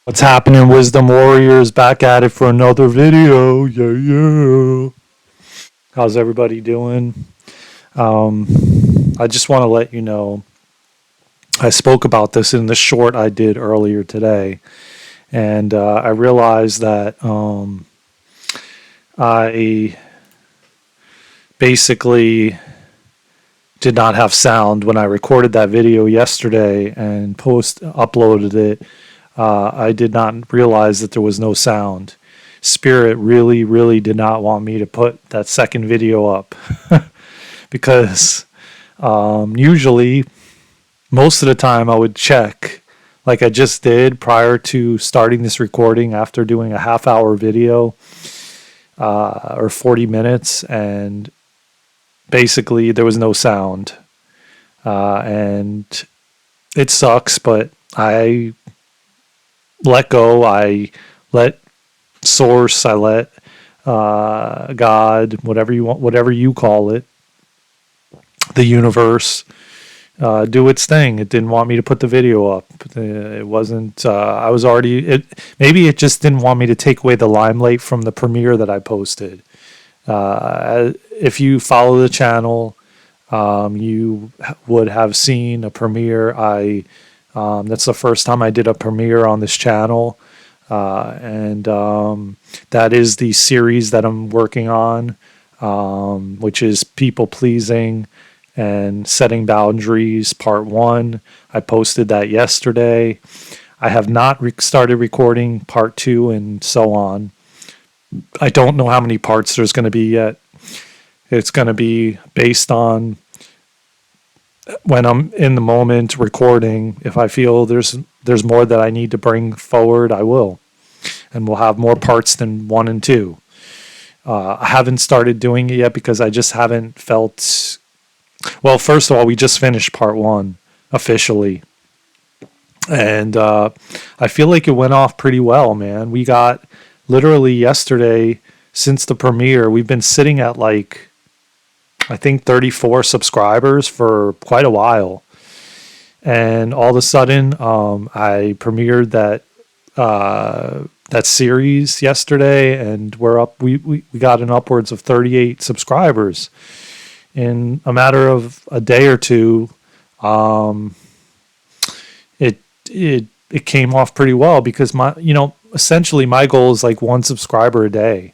What's happening, Wisdom Warriors? Back at it for another video. Yeah, yeah. How's everybody doing? Um, I just want to let you know I spoke about this in the short I did earlier today, and I realized that I basically did not have sound when I recorded that video yesterday and uploaded it. I did not realize that there was no sound. Spirit really, really did not want me to put that second video up because usually, most of the time, I would check, like I just did prior to starting this recording after doing a half-hour video or 40 minutes, and basically there was no sound. And it sucks, but I let go. I let source, I let God, whatever you want, whatever you call it, the universe, do its thing. It didn't want me to put the video up. It wasn't. I was already. Maybe it just didn't want me to take away the limelight from the premiere that I posted. If you follow the channel, you would have seen a premiere. That's the first time I did a premiere on this channel. And that is the series that I'm working on, which is people pleasing and setting boundaries, part 1. I posted that yesterday. I have not started recording part 2 and so on. I don't know how many parts there's going to be yet. It's going to be based on when I'm in the moment recording. If I feel there's more that I need to bring forward, I will. And we'll have more parts than 1 and 2. I haven't started doing it yet because I just haven't felt... Well, first of all, we just finished part 1 officially. And I feel like it went off pretty well, man. We got literally yesterday, since the premiere, we've been sitting at like, I think 34 subscribers for quite a while. And all of a sudden, I premiered that series yesterday, and we're up. We got an upwards of 38 subscribers in a matter of a day or two. It came off pretty well because essentially my goal is like 1 subscriber a day.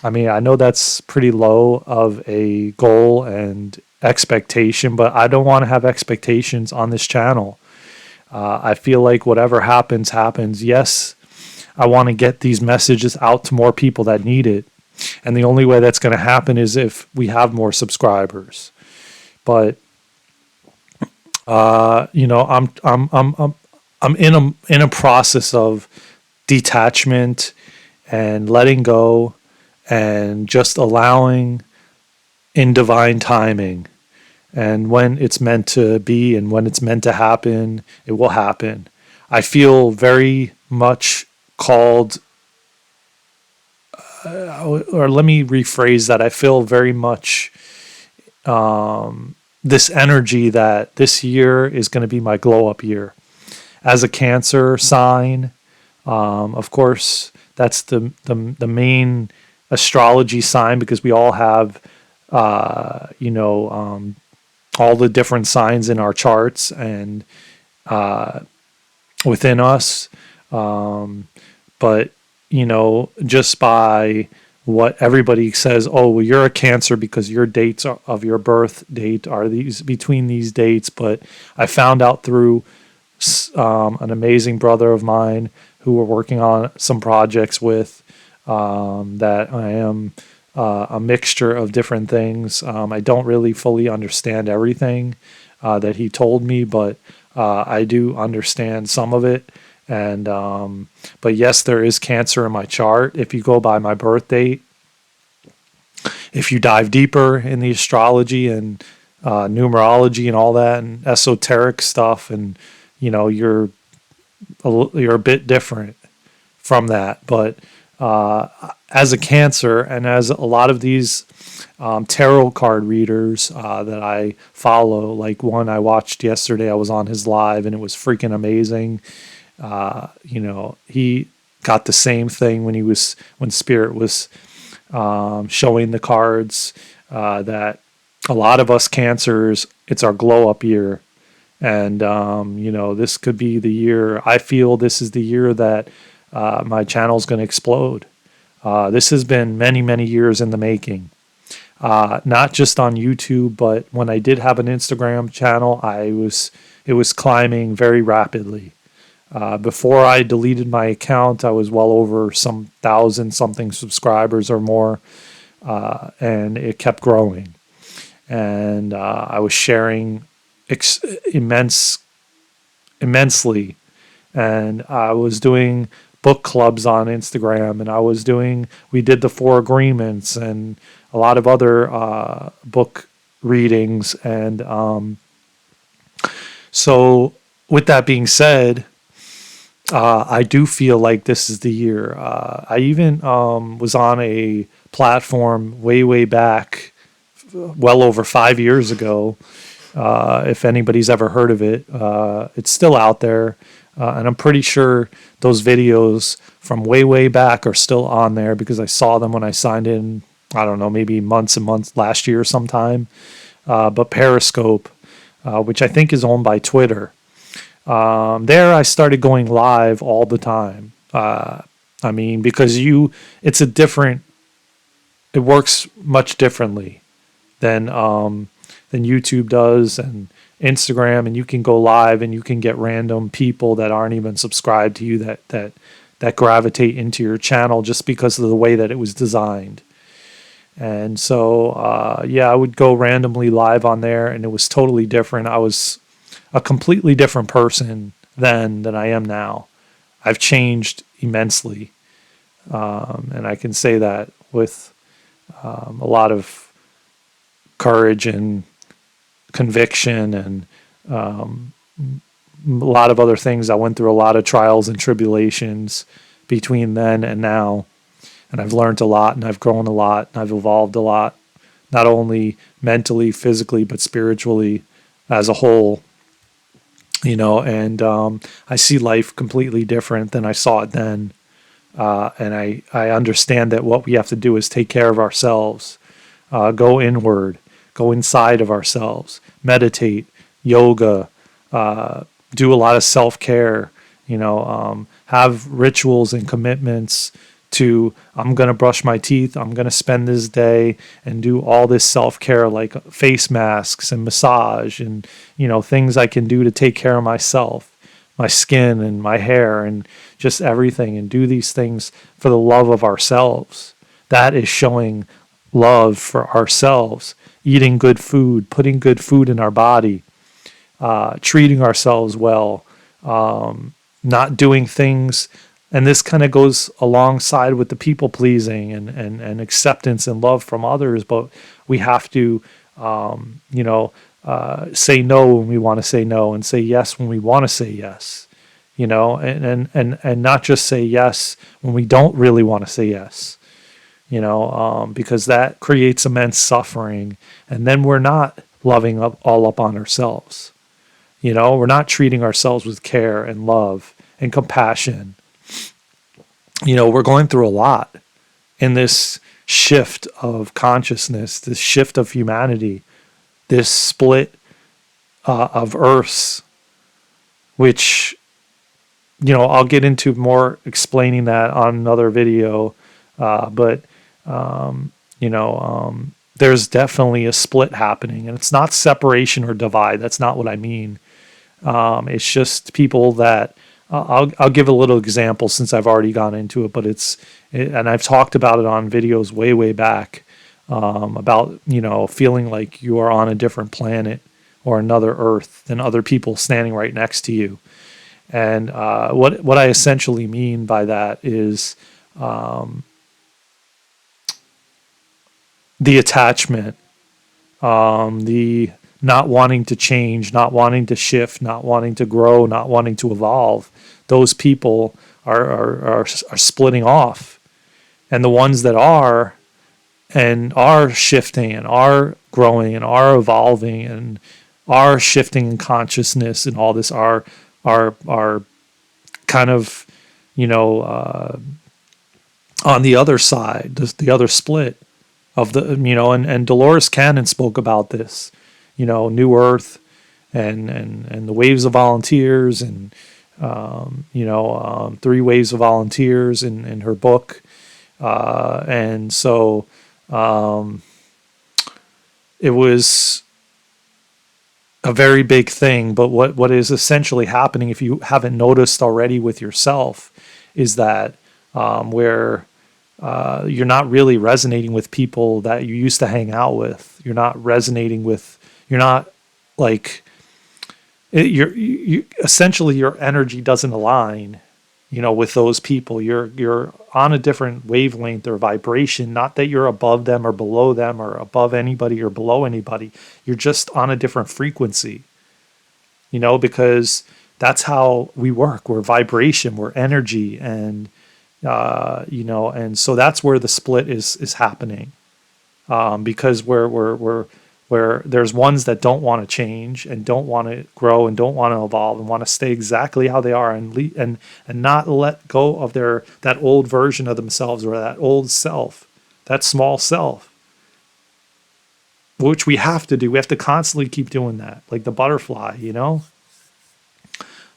I mean, I know that's pretty low of a goal and expectation, but I don't want to have expectations on this channel. I feel like whatever happens, happens. Yes, I want to get these messages out to more people that need it. And the only way that's going to happen is if we have more subscribers. But I'm in a process of detachment and letting go and just allowing in divine timing. And when it's meant to be and when it's meant to happen, it will happen. I feel very much called, or let me rephrase that. I feel very much this energy that this year is going to be my glow up year. As a Cancer sign, of course, that's the main astrology sign because we all have, all the different signs in our charts and within us. But, just by what everybody says, oh, well, you're a Cancer because your dates of your birth date are these between these dates. But I found out through an amazing brother of mine who we're working on some projects with that I am a mixture of different things. I don't really fully understand everything that he told me, but I do understand some of it. And but yes, there is Cancer in my chart. If you go by my birth date, if you dive deeper in the astrology and numerology and all that and esoteric stuff, and you're a bit different from that. But as a Cancer and as a lot of these tarot card readers that I follow, like one I watched yesterday, I was on his live and it was freaking amazing. He got the same thing when Spirit was showing the cards, that a lot of us cancers, it's our glow up year. And, this could be the year. I feel this is the year that my channel's going to explode. This has been many, many years in the making. Not just on YouTube, but when I did have an Instagram channel, it was climbing very rapidly. Before I deleted my account, I was well over some thousand something subscribers or more, and it kept growing. And I was sharing immensely, and I was doing book clubs on Instagram, and we did the Four Agreements and a lot of other book readings. And so, with that being said, I do feel like this is the year. I even was on a platform way back, well over 5 years ago. If anybody's ever heard of it, it's still out there. And I'm pretty sure those videos from way back are still on there because I saw them when I signed in, I don't know, maybe months and months last year sometime. But Periscope, which I think is owned by Twitter. There I started going live all the time. Because it works much differently than YouTube does and Instagram, and you can go live and you can get random people that aren't even subscribed to you that gravitate into your channel just because of the way that it was designed. And so, I would go randomly live on there, and it was totally different. I was a completely different person then than I am now. I've changed immensely. And I can say that with a lot of courage and conviction and a lot of other things. I went through a lot of trials and tribulations between then and now. And I've learned a lot, and I've grown a lot, and I've evolved a lot, not only mentally, physically, but spiritually as a whole. And I see life completely different than I saw it then. And I understand that what we have to do is take care of ourselves, go inward, go inside of ourselves, meditate, yoga, do a lot of self-care, have rituals and commitments to, I'm going to brush my teeth, I'm going to spend this day and do all this self-care like face masks and massage and, things I can do to take care of myself, my skin and my hair and just everything, and do these things for the love of ourselves. That is showing love for ourselves, eating good food, putting good food in our body, treating ourselves well, not doing things. And this kind of goes alongside with the people pleasing and acceptance and love from others. But we have to, say no when we want to say no, and say yes when we want to say yes, and not just say yes when we don't really want to say yes, because that creates immense suffering. And then we're not loving all up on ourselves. We're not treating ourselves with care and love and compassion. We're going through a lot in this shift of consciousness, this shift of humanity, this split of Earths, which, I'll get into more explaining that on another video. But there's definitely a split happening, and it's not separation or divide. That's not what I mean. It's just people that, I'll give a little example since I've already gone into it, but and I've talked about it on videos way back, about, feeling like you are on a different planet or another Earth than other people standing right next to you. And what I essentially mean by that is the attachment, the not wanting to change, not wanting to shift, not wanting to grow, not wanting to evolve. Those people are splitting off. And the ones that are shifting and are growing and are evolving and are shifting in consciousness and all this are kind of, you know, on the other side, the other split of the, and Dolores Cannon spoke about this, New Earth and the waves of volunteers and, three waves of volunteers in her book. And so it was a very big thing. But what is essentially happening, if you haven't noticed already with yourself, is that where you're not really resonating with people that you used to hang out with. You're not resonating with. You're not like you essentially your energy doesn't align, with those people. You're on a different wavelength or vibration. Not that you're above them or below them or above anybody or below anybody. You're just on a different frequency. Because that's how we work. We're vibration. We're energy, and and so that's where the split is happening. Because where there's ones that don't want to change and don't want to grow and don't want to evolve and want to stay exactly how they are and not let go of that old version of themselves or that old self, that small self, which we have to do. We have to constantly keep doing that, like the butterfly.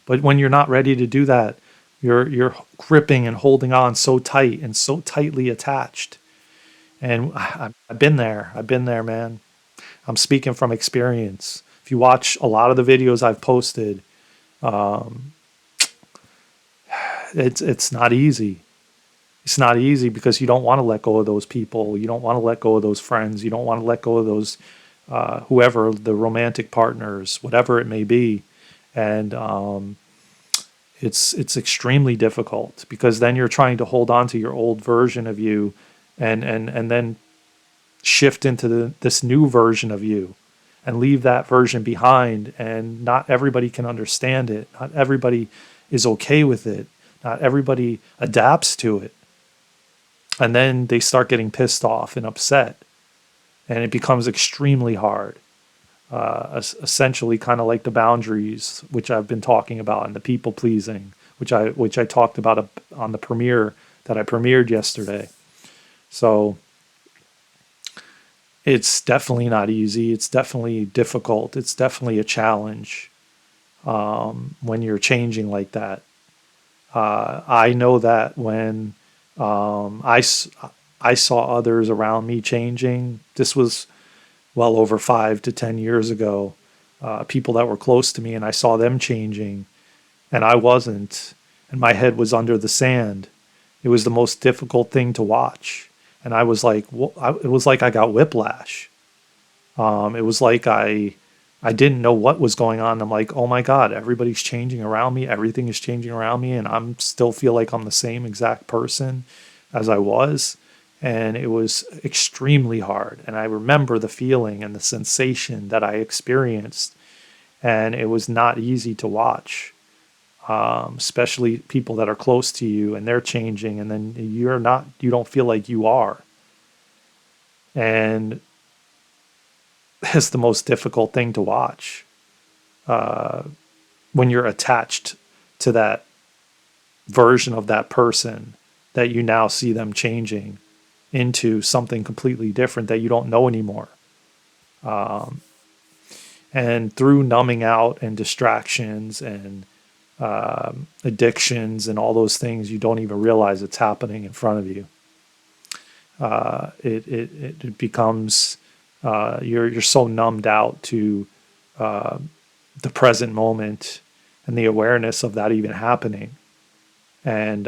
But when you're not ready to do that, you're gripping and holding on so tight and so tightly attached. And I've been there. I've been there, man. I'm speaking from experience. If you watch a lot of the videos I've posted, it's not easy. It's not easy because you don't want to let go of those people. You don't want to let go of those friends. You don't want to let go of those whoever, the romantic partners, whatever it may be. And it's extremely difficult because then you're trying to hold on to your old version of you, and then shift into this new version of you and leave that version behind. And not everybody can understand it. Not everybody is okay with it. Not everybody adapts to it. And then they start getting pissed off and upset. And it becomes extremely hard. Essentially kind of like the boundaries, which I've been talking about, and the people pleasing, which I talked about on the premiere that I premiered yesterday. So it's definitely not easy. It's definitely difficult. It's definitely a challenge when you're changing like that. I know that when I saw others around me changing, this was well over 5 to 10 years ago, people that were close to me, and I saw them changing and I wasn't, and my head was under the sand. It was the most difficult thing to watch. And I was like, it was like I got whiplash. It was like I didn't know what was going on. I'm like, oh my God, everybody's changing around me. Everything is changing around me. And I'm still feel like I'm the same exact person as I was. And it was extremely hard. And I remember the feeling and the sensation that I experienced. And it was not easy to watch, especially people that are close to you and they're changing. And then you don't feel like you are. And it's the most difficult thing to watch when you're attached to that version of that person that you now see them changing into something completely different that you don't know anymore. And through numbing out and distractions and addictions and all those things, you don't even realize it's happening in front of you. It becomes you're so numbed out to the present moment and the awareness of that even happening. And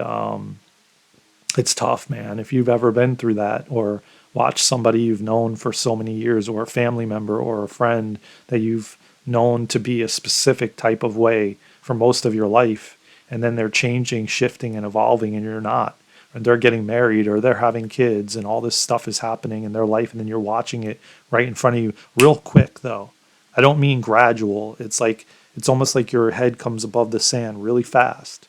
it's tough, man. If you've ever been through that or watched somebody you've known for so many years, or a family member or a friend that you've known to be a specific type of way for most of your life, and then they're changing, shifting, and evolving, and you're not. And they're getting married or they're having kids and all this stuff is happening in their life, and then you're watching it right in front of you real quick, though. I don't mean gradual. It's almost like your head comes above the sand really fast.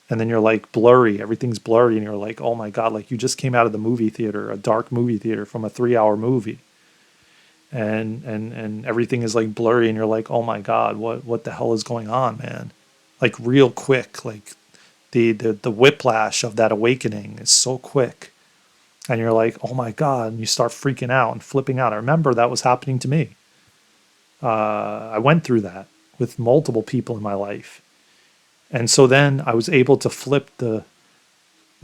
And then you're like blurry, everything's blurry, and you're like, oh my God, like you just came out of the movie theater, a dark movie theater from a 3-hour movie. And everything is like blurry, and you're like, oh my God, what the hell is going on, man? Like real quick, like the whiplash of that awakening is so quick. And you're like, oh my God, and you start freaking out and flipping out. I remember that was happening to me. I went through that with multiple people in my life. And so then I was able to flip the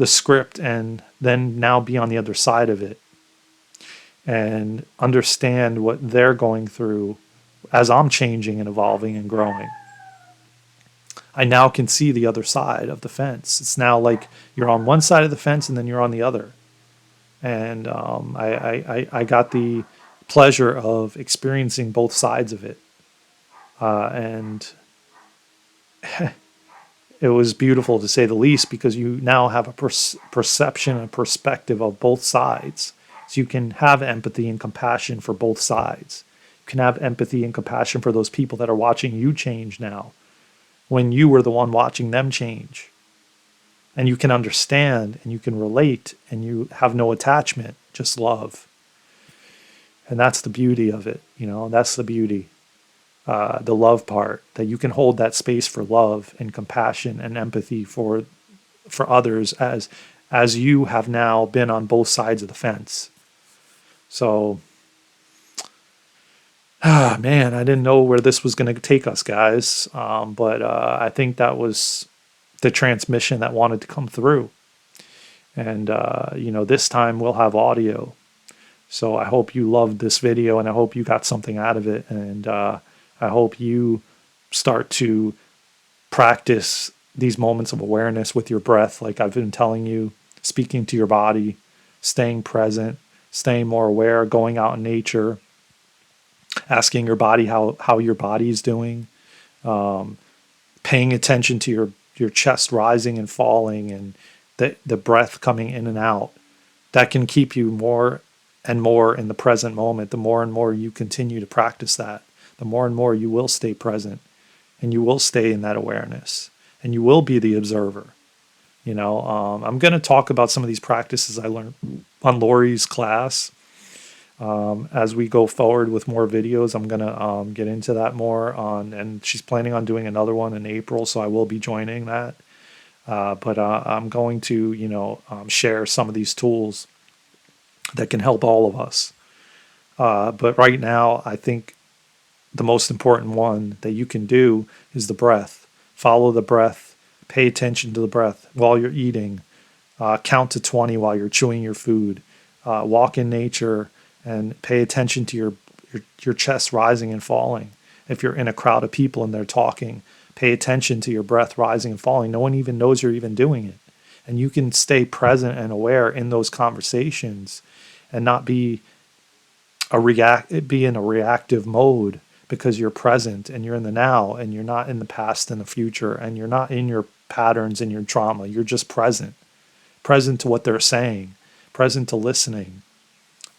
script and then now be on the other side of it and understand what they're going through as I'm changing and evolving and growing. I now can see the other side of the fence. It's now like you're on one side of the fence and then you're on the other. And I got the pleasure of experiencing both sides of it. And it was beautiful to say the least, because you now have a perception and perspective of both sides. So you can have empathy and compassion for both sides. You can have empathy and compassion for those people that are watching you change now, when you were the one watching them change. And you can understand and you can relate and you have no attachment, just love. And that's the beauty of it. That's the beauty. The love part, that you can hold that space for love and compassion and empathy for others as you have now been on both sides of the fence. So, man, I didn't know where this was going to take us, guys. But I think that was the transmission that wanted to come through. And, this time we'll have audio. So I hope you loved this video and I hope you got something out of it. And I hope you start to practice these moments of awareness with your breath, like I've been telling you, speaking to your body, staying present, staying more aware, going out in nature, asking your body how your body's doing, paying attention to your chest rising and falling and the breath coming in and out. That can keep you more and more in the present moment. The more and more you continue to practice that, the more and more you will stay present and you will stay in that awareness and you will be the observer. I'm going to talk about some of these practices I learned on Lori's class. As we go forward with more videos, I'm going to get into that more and she's planning on doing another one in April. So I will be joining that. But I'm going to, share some of these tools that can help all of us. But right now, I think the most important one that you can do is the breath. Follow the breath. Pay attention to the breath while you're eating. Count to 20 while you're chewing your food. Walk in nature and pay attention to your chest rising and falling. If you're in a crowd of people and they're talking, pay attention to your breath rising and falling. No one even knows you're even doing it. And you can stay present and aware in those conversations and not be in a reactive mode, because you're present and you're in the now and you're not in the past and the future and you're not in your patterns and your trauma. You're just present to what they're saying, present to listening.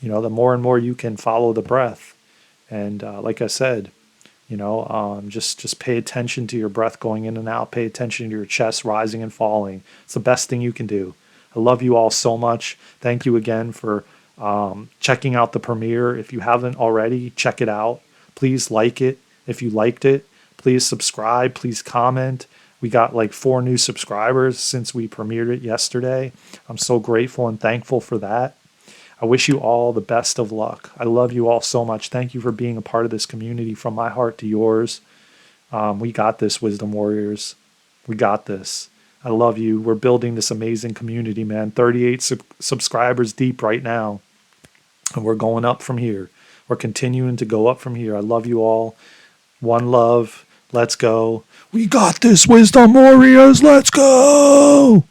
The more and more you can follow the breath. And like I said, just pay attention to your breath going in and out. Pay attention to your chest rising and falling. It's the best thing you can do. I love you all so much. Thank you again for checking out the premiere. If you haven't already, check it out. Please like it. If you liked it, please subscribe. Please comment. We got like 4 new subscribers since we premiered it yesterday. I'm so grateful and thankful for that. I wish you all the best of luck. I love you all so much. Thank you for being a part of this community, from my heart to yours. We got this, Wisdom Warriors. We got this. I love you. We're building this amazing community, man. 38 subscribers deep right now. And we're going up from here. We're continuing to go up from here. I love you all. One love. Let's go. We got this, Wisdom Warriors. Let's go.